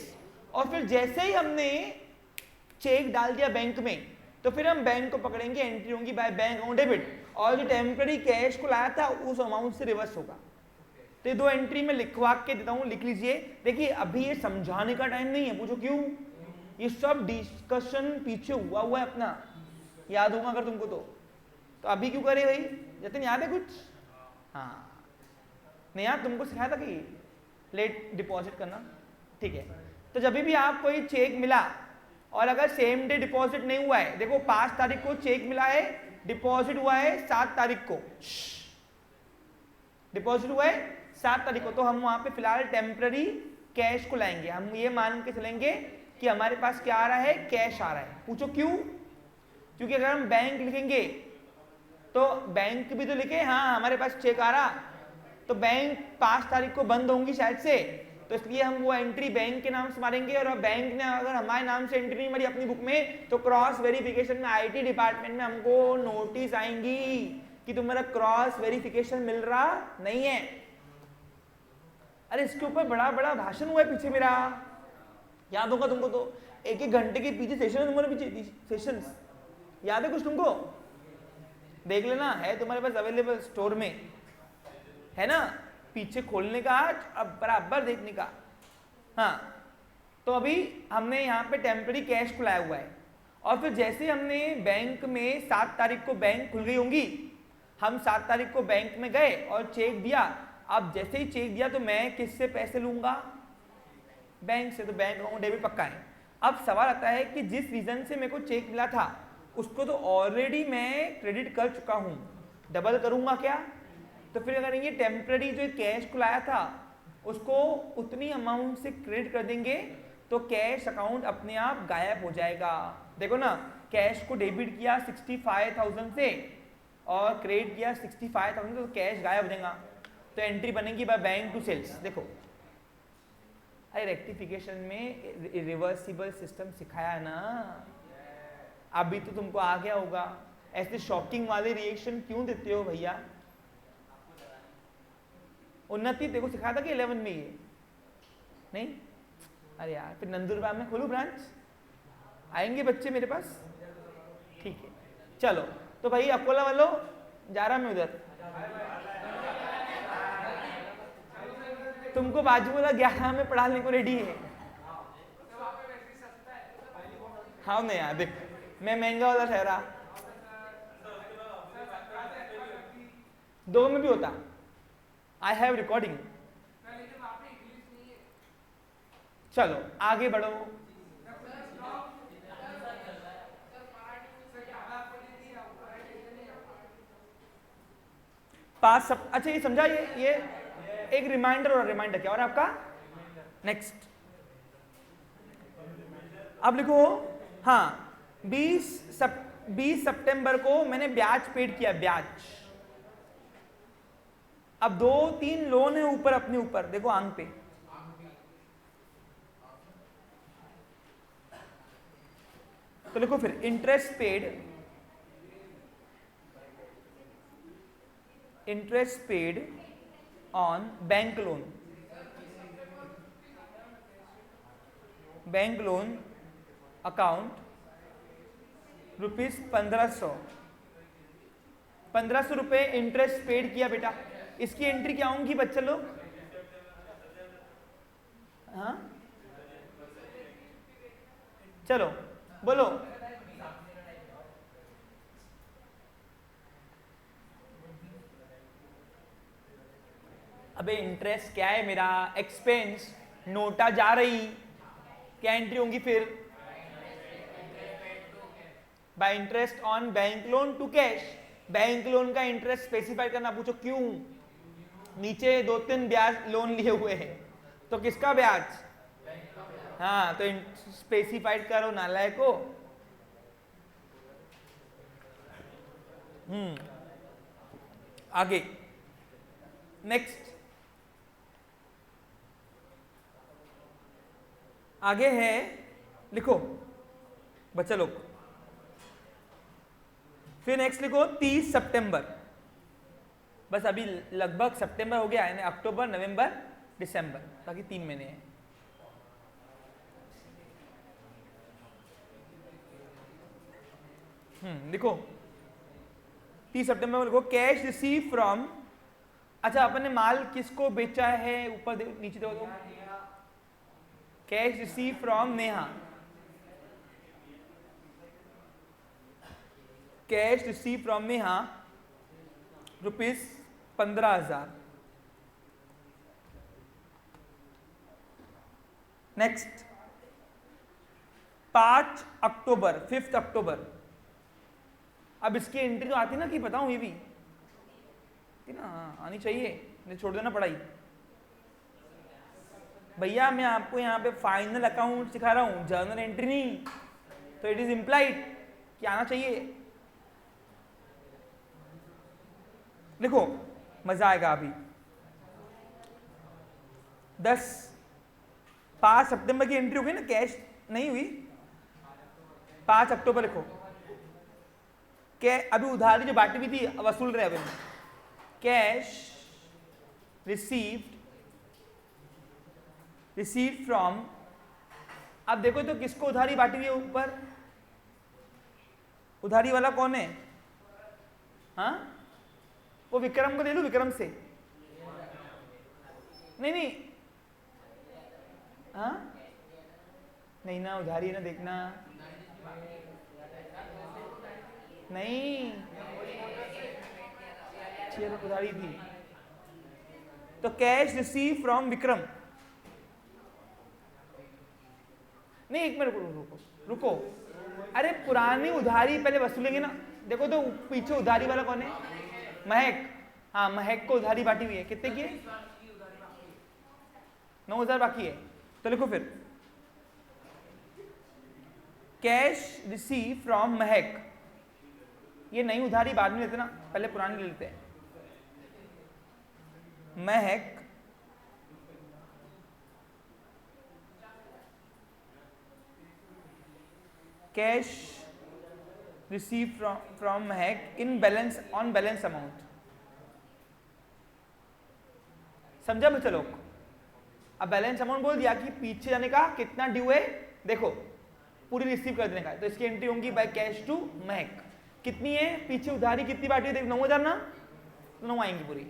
और फिर जैसे ही हमने चेक डाल दिया बैंक में, तो फिर हम बैंक को पकड़ेंगे, एंट्री होंगी बाय बैंक अकाउंट डेबिट, और जो टेम्पररी कैश को लाया था उस अमाउंट से रिवर्स होगा। तो ये 2 एंट्री में लिखवा के देता हूं, लिख लीजिए। देखिए अभी ये समझाने का टाइम नहीं है, पूछो क्यों? ये सब डिस्कशन पीछे हुआ है अपना, याद होगा अगर तुमको तो अभी क्यों करे भाई? जतिन याद है कुछ? हाँ नहीं यार, तुमको सिखाया था कि लेट डिपॉजिट करना, ठीक है। तो जब भी आप कोई चेक मिला और अगर सेम डे डिपॉजिट नहीं हुआ है, देखो 5 तारीख को चेक मिला है, डिपॉजिट हुआ है 7 तारीख को, डिपॉजिट हुआ है 7 तारीख को, तो हम वहां पे फिलहाल टेम्पररी कैश को लाएंगे। हम ये मान के चलेंगे कि हमारे पास क्या आ रहा है, कैश आ रहा है। पूछो क्यों? क्योंकि अगर हम बैंक लिखेंगे तो बैंक भी तो लिखे, हाँ हमारे पास चेक आ रहा, तो बैंक 5 तारीख को बंद होंगी शायद से, तो इसलिए हम वो एंट्री बैंक के नाम से मारेंगे। और बैंक ने अगर हमारे नाम से एंट्री नहीं मारी अपनी बुक में, तो क्रॉस वेरिफिकेशन में आईटी डिपार्टमेंट में हमको नोटिस आएंगी कि तुम्हारा क्रॉस वेरिफिकेशन मिल रहा नहीं है। अरे इसके ऊपर बड़ा बड़ा भाषण हुआ है पीछे मेरा, याद होगा तुमको, तो 1-1 घंटे के पीछे सेशन, तुम्हारे पीछे सेशंस याद है कुछ तुमको? देख लेना, है तुम्हारे पास अवेलेबल स्टोर में, है ना, पीछे खोलने का, अब बराबर देखने का। हाँ, तो अभी हमने यहाँ पे टेम्पररी कैश खुलाया हुआ है, और फिर जैसे हमने बैंक में 7 तारीख को बैंक खुल गई होंगी, हम 7 तारीख को बैंक में गए और चेक दिया। अब जैसे ही चेक दिया तो मैं किससे पैसे लूंगा? बैंक से, तो बैंक अकाउंट डेबिट पक्का है। अब सवाल आता है कि जिस रीजन से मेरे को चेक मिला था उसको तो ऑलरेडी मैं क्रेडिट कर चुका हूं, डबल करूंगा क्या? तो फिर अगर ये टेम्पररी जो कैश खुलाया था उसको उतनी अमाउंट से क्रेडिट कर देंगे तो कैश अकाउंट अपने आप गायब हो जाएगा। देखो ना, कैश को डेबिट किया 65,000 से और क्रेडिट किया 65,000, तो कैश गायब हो जाएगा। तो एंट्री बनेगी बाय बैंक टू सेल्स। देखो, अरे रेक्टिफिकेशन में रिवर्सिबल सिस्टम सिखाया है ना, अभी तो तुमको आ गया होगा। ऐसे शॉकिंग वाले रिएक्शन क्यों देते हो भैया? उन्नति देखो सिखाया था कि 11 में ये नहीं? अरे यार, फिर नंदुरबार में खोलूं ब्रांच? आएंगे बच्चे मेरे पास? ठीक है, चलो। तो भाई अकोला वालों, जा रहा मैं उधर, तुमको बाजू वाला 11 में पढ़ाने को रेडी है। हाँ नहीं यार, देख मैं महंगा वाला ठहरा, 2 में भी होता। I have recording. चलो आगे बढ़ो। पास सब अच्छा, ये समझा? ये एक रिमाइंडर, और रिमाइंडर क्या और आपका नेक्स्ट। अब लिखो, हाँ 20 सितंबर को मैंने ब्याज पेड किया, ब्याज। अब 2-3 लोन है ऊपर, अपने ऊपर देखो आंग पे, तो लिखो फिर interest paid on bank loan account ₹1500 रुपए इंटरेस्ट पेड किया बेटा। इसकी एंट्री क्या होंगी बच्चे लोग? हाँ चलो बोलो। अबे इंटरेस्ट क्या है मेरा? एक्सपेंस, नोटा जा रही, क्या एंट्री होंगी फिर? By interest on bank loan to cash. Bank loan का इंटरेस्ट स्पेसिफाई करना, पूछो क्यों? नीचे 2-3 ब्याज लोन लिए हुए हैं, तो किसका ब्याज? हाँ, तो स्पेसिफाइड करो नालायक को। आगे नेक्स्ट, आगे है, लिखो बच्चा लोग, फिर नेक्स्ट लिखो 30 सितंबर। बस अभी लगभग सितंबर हो गया है, अक्टूबर, नवंबर, दिसंबर, बाकी 3 महीने हैं। लिखो 30 सितंबर में लिखो कैश रिसीव फ्रॉम। अच्छा, अपन ने माल किसको बेचा है? ऊपर देखो, नीचे देखो, cash receive from Neha. Cash receive from Neha ₹15,000। Next 5 अक्टूबर, 5 अक्टूबर। अब इसकी एंट्री तो आती ना कि बताऊं? ये भी ना, आनी चाहिए, नहीं छोड़ देना पढ़ाई। भैया मैं आपको यहाँ पे फाइनल अकाउंट सिखा रहा हूँ, जर्नल एंट्री नहीं। तो इट इज इम्प्लाइड कि आना चाहिए। देखो मजा आएगा अभी। 5 सितंबर की एंट्री हो गई ना, कैश नहीं हुई। 5 अक्टूबर लिखो। क्या अभी उधारी जो बांटी हुई थी वसूल रहे अभी। कैश रिसीव्ड फ्रॉम, अब देखो तो किसको उधारी बांटी हुई है ऊपर, उधारी वाला कौन है? हाँ वो विक्रम को ले लो, विक्रम से। नहीं हाँ नहीं ना, उधारी ना, देखना नहीं, उधारी थी। तो कैश रिसीव फ्रॉम विक्रम, नहीं एक मिनट रुको, अरे पुरानी उधारी पहले वसूलेंगे ना। देखो तो पीछे उधारी वाला कौन है? महक। हाँ महक को उधारी बांटी हुई है, कितने की है? 9,000 बाकी है। तो लिखो फिर कैश रिसीव फ्रॉम महक। ये नई उधारी बाद में लेते ना, पहले पुरानी ले लेते हैं। महक cash receive from Mahak in balance on balance amount. समझा बच्चा लोग? अब बैलेंस अमाउंट बोल दिया कि पीछे जाने का कितना ड्यू है, देखो पूरी रिसीव कर देने का। तो इसकी एंट्री होगी बाय कैश टू महक। कितनी है पीछे उधारी, कितनी बांटी है? देखो 9,000 ना, तो 9 आएंगी पूरी।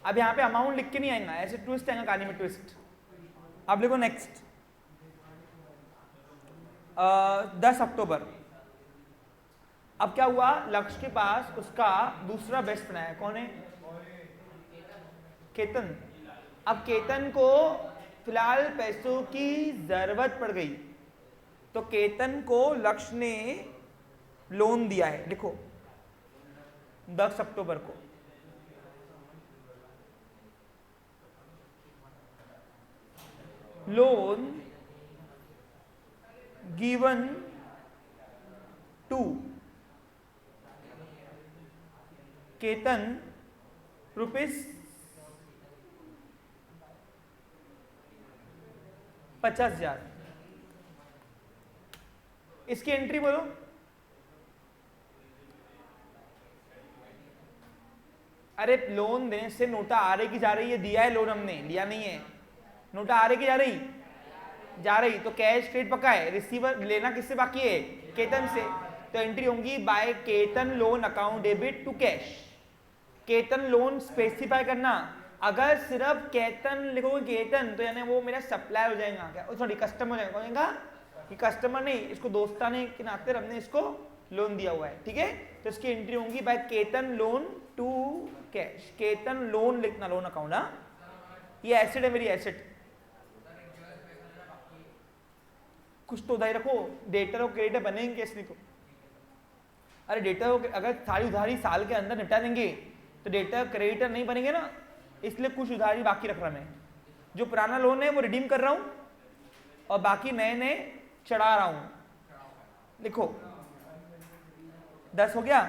अब यहाँ पे अमाउंट लिख के नहीं आएगा, ऐसे ट्विस्ट आएगा कहानी में, ट्विस्ट। अब लिखो नेक्स्ट 10 अक्टूबर। अब क्या हुआ, लक्ष्य के पास उसका दूसरा बेस्ट फ्रेंड है, कौन है? केतन। अब केतन को फिलहाल पैसों की जरूरत पड़ गई, तो केतन को लक्ष्य ने लोन दिया है। लिखो 10 अक्टूबर को। Loan given to Ketan rupees 50,000। इसकी एंट्री बोलो। अरे लोन देने से नोटा आ रही की जा रही है? दिया है लोन हमने, लिया नहीं है। नोटा आ रही की जा रही? जा रही। तो कैश क्रेडिट पक्का है, रिसीवर लेना किससे बाकी है? केतन से। तो एंट्री होंगी by Ketan loan account debit to cash. Ketan loan specify करना। अगर सिर्फ केतन लिखोगे केतन, तो यानी वो मेरा सप्लायर हो जाएगा, क्या सॉरी कस्टमर हो जाएगा। कि कस्टमर नहीं, इसको दोस्ताने के नाते हमने इसको लोन दिया हुआ है, ठीक है। तो इसकी एंट्री होंगी by Ketan loan to cash. Ketan loan लिखना, लोन अकाउंट। हाँ ये एसेट है, मेरी एसेट। कुछ तो उधारी रखो, डेटर और क्रेडिटर बनेंगे कैसे? लिखो अरे डेटर अगर सारी उधारी साल के अंदर निपटा देंगे तो डेटर क्रेडिटर नहीं बनेंगे ना, इसलिए कुछ उधारी बाकी रख रहा मैं। जो पुराना लोन है वो रिडीम कर रहा हूं और बाकी नए नए चढ़ा रहा हूं। लिखो 10 हो गया।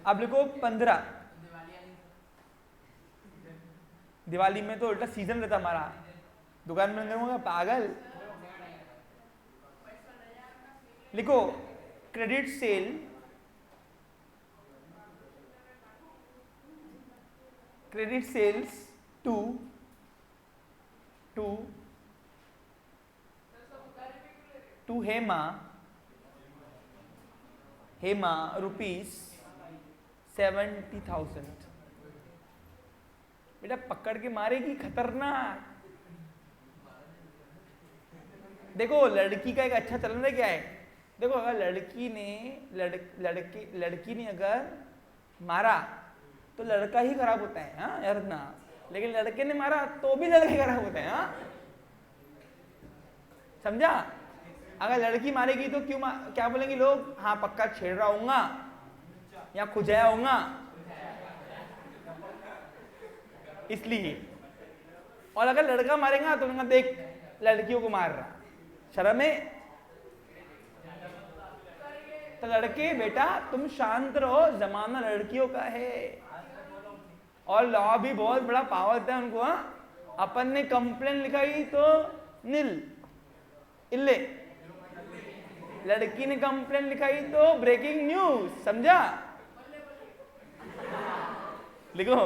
अब लिखो 15। दिवाली में तो उल्टा सीजन रहता हमारा, दुकान में होगा पागल। लिखो credit sale to Hema rupees 70,000। बेटा पकड़ के मारेगी, खतरनाक। देखो लड़की का एक अच्छा चलन है क्या है, देखो अगर लड़की ने अगर मारा तो लड़का ही खराब होता है, हाँ यार ना। लेकिन लड़के ने मारा तो भी लड़के खराब होते हैं, हाँ समझा। अगर लड़की मारेगी तो क्या बोलेंगे लोग? हाँ पक्का छेड़ रहा होगा या खुजाया होगा, इसलिए। और अगर लड़का मारेगा तो देख लड़कियों को मार रहा, शर्म है? तो लड़के बेटा तुम शांत रहो, जमाना लड़कियों का है और लॉ भी बहुत बड़ा पावर देता है उनको। हाँ, अपन ने कंप्लेन लिखाई तो नील इल्ले, लड़की ने कंप्लेन लिखाई तो ब्रेकिंग न्यूज, समझा? लिखो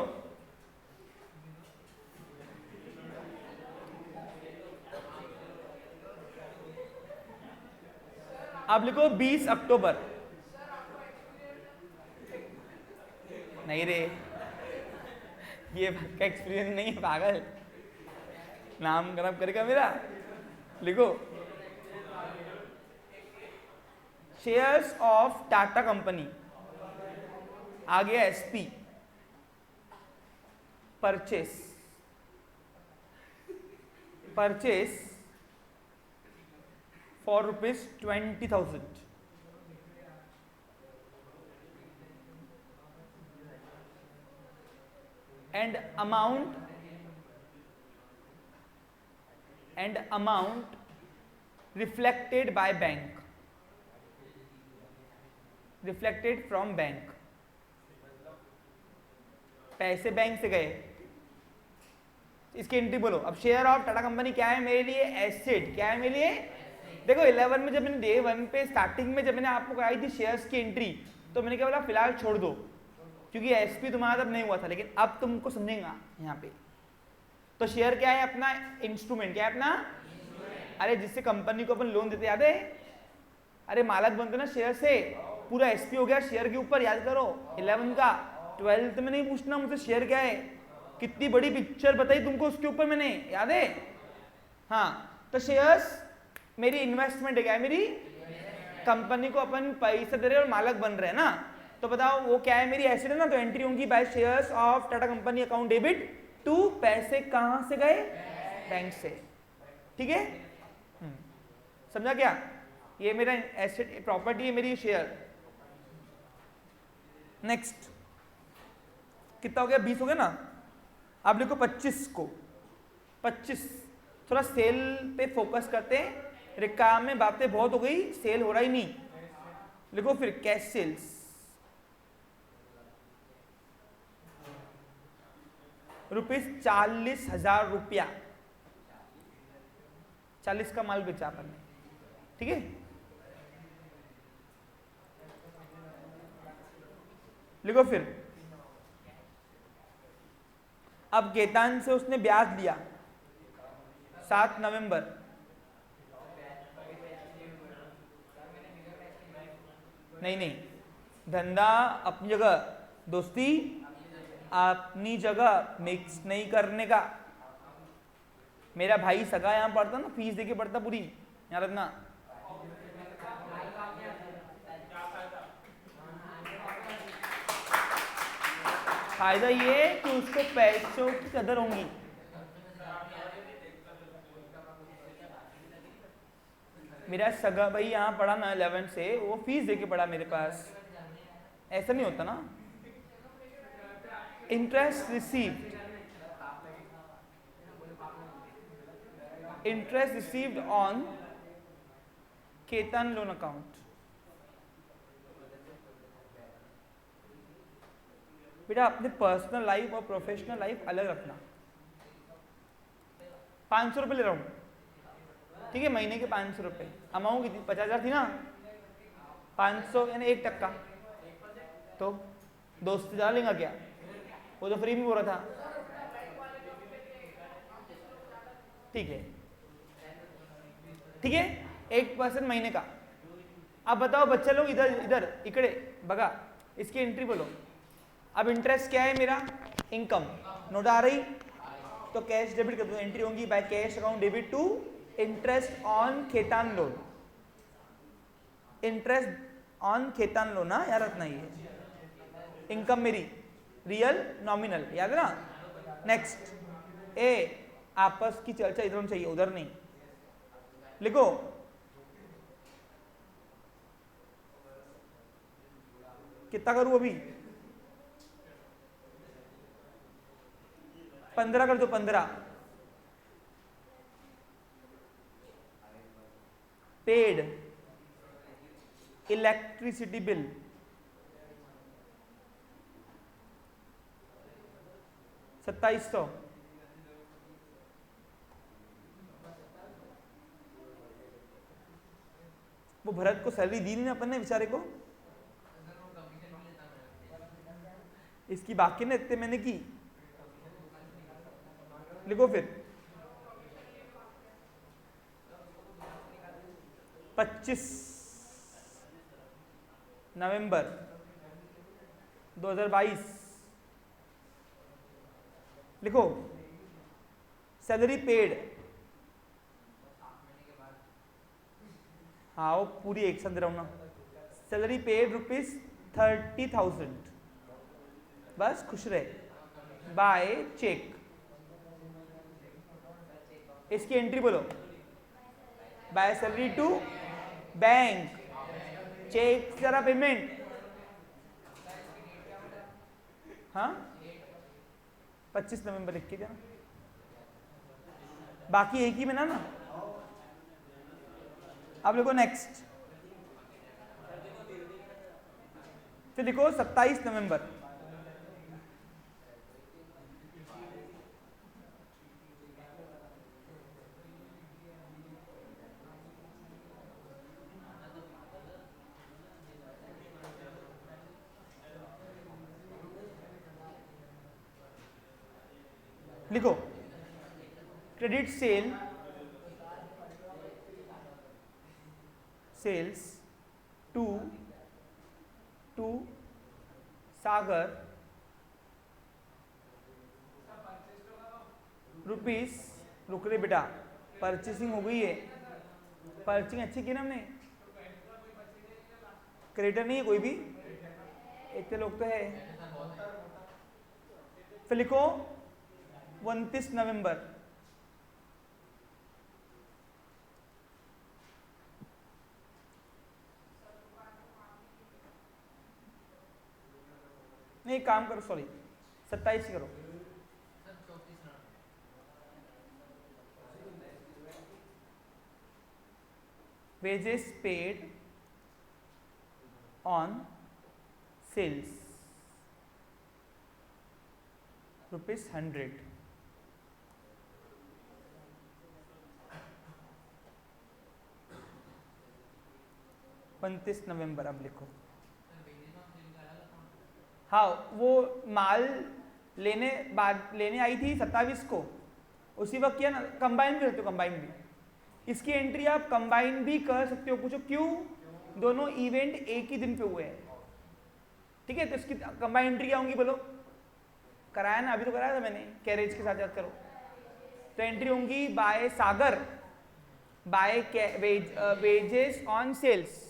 आप, लिखो 20 अक्टूबर। नहीं रे, ये बात का एक्सपीरियंस नहीं है पागल, नाम खराब करेगा मेरा। लिखो शेयर्स ऑफ टाटा कंपनी, आ गया SP, purchase for ₹20,000 and amount reflected by bank, reflected from bank, पैसे बैंक से गए, इसकी एंट्री बोलो। अब शेयर ऑफ टाटा कंपनी क्या है मेरे लिए? एसेट। क्या है मेरे लिए? देखो 11 में जब मैंने डे 1 पे स्टार्टिंग में जब मैंने आपको कराई थी शेयर्स की एंट्री, तो मैंने क्या बोला, फिलहाल छोड़ दो क्योंकि एसपी तुम्हारा तब नहीं हुआ था, लेकिन अब तुमको समझेगा यहाँ पे। तो शेयर क्या है? अपना इंस्ट्रूमेंट। क्या है? अपना, अरे जिससे कंपनी को अपन लोन देते, याद है? अरे मालक बनते ना शेयर से, पूरा एसपी हो गया शेयर के ऊपर, याद करो 11 का। 12th में नहीं पूछना मुझसे शेयर क्या है, कितनी बड़ी पिक्चर बताई तुमको उसके ऊपर मैंने, याद है? हाँ, तो शेयर्स मेरी इन्वेस्टमेंट है। क्या है मेरी? कंपनी को अपन पैसा दे रहे और मालक बन रहे हैं ना, तो बताओ वो क्या है? मेरी एसेट है ना, तो एंट्री होंगी by shares of Tata company account debit to, पैसे कहां से गए? बैंक से। ठीक है, समझा क्या? ये मेरा एसेट प्रॉपर्टी है मेरी, शेयर। नेक्स्ट कितना हो गया? 20 हो गया ना। अब लिखो 25 को, 25 थोड़ा सेल पे फोकस करते हैं, रिकाम में बातें बहुत हो गई, सेल हो रहा ही नहीं। लिखो फिर कैश सेल्स, ₹40,000, 40 का माल बेचा अपन ने। ठीक है, लिखो फिर अब केतान से उसने ब्याज लिया 7 नवंबर, नहीं, धंधा अपनी जगह, दोस्ती अपनी जगह, मिक्स नहीं करने का। मेरा भाई सगा यहाँ पढ़ता ना, फीस देके पढ़ता पूरी, यहाँ रखना। फायदा ये कि उसको पैसों की कदर होंगी। मेरा सगा भाई यहाँ पढ़ा ना 11 से, वो फीस देके पढ़ा मेरे पास, ऐसा नहीं होता ना। Interest received on Ketan loan account. बेटा अपने पर्सनल लाइफ और प्रोफेशनल लाइफ अलग रखना। 500 रुपये ले रहा हूँ, ठीक है, महीने के 500 रुपये। अमाउंट कितनी? 50,000 थी ना, 500 यानी 1%। तो दोस्त ज़्यादा लेंगे क्या? वो तो फ्री में हो रहा था। ठीक है, ठीक है, 1% महीने का। अब बताओ बच्चे लोग, इधर इकड़े बगा, इसकी एंट्री बोलो। अब इंटरेस्ट क्या है मेरा? इनकम। नोट आ रही? तो कैश डेबिट कर दो, एंट्री होंगी by cash account debit to interest on Khetan loan. Interest on Khetan loan, ना याद रखना ये। इनकम मेरी रियल नॉमिनल, याद है ना। नेक्स्ट ए, आपस की चर्चा इधर चाहिए, उधर नहीं। लिखो कितना करूं अभी? 15 कर दो, 15। Paid electricity bill, $2700। वो भरत को सैलरी दी नहीं ना अपन ने बेचारे को, इसकी बाकी ना इतने मैंने की। लिखो फिर 25 नवंबर 2022 लिखो सैलरी पेड, हाँ वो पूरी एक साथ दे रहा हूं ना, सैलरी पेड ₹30,000, बस खुश रहे, बाय चेक। इसकी एंट्री बोलो, by salary to bank, cheque जरा पेमेंट, हाँ 25 नवंबर लिख के देना, बाकी एक ही में ना। अब लिखो नेक्स्ट, फिर लिखो 27 नवंबर, लिखो credit sales to Sagar rupees, रुक रहे बेटा, परचेसिंग हो गई है, परचेसिंग अच्छी की ना हमने, क्रेडिटर नहीं है कोई भी, इतने लोग तो है। फिर लिखो 29 नवंबर, नहीं काम करो, सॉरी 27 करो, wages paid on sales ₹100, ₹29 नवंबर। अब लिखो, हाँ वो माल लेने आई थी 27 को, उसी वक्त किया ना, कंबाइन भी रहते हो, कंबाइन भी, इसकी एंट्री आप कंबाइन भी कर सकते हो। पूछो क्यों, दोनों इवेंट एक ही दिन पे हुए हैं, ठीक है, तो इसकी कंबाइन एंट्री क्या होंगी बोलो, कराया ना, अभी तो कराया था मैंने, कैरेज के साथ याद करो, तो एंट्री होंगी by Sagar, by wages on sales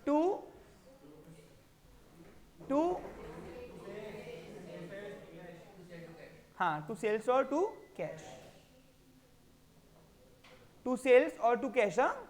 to हाँ टू सेल्स और टू कैश, टू सेल्स और टू कैश, हाँ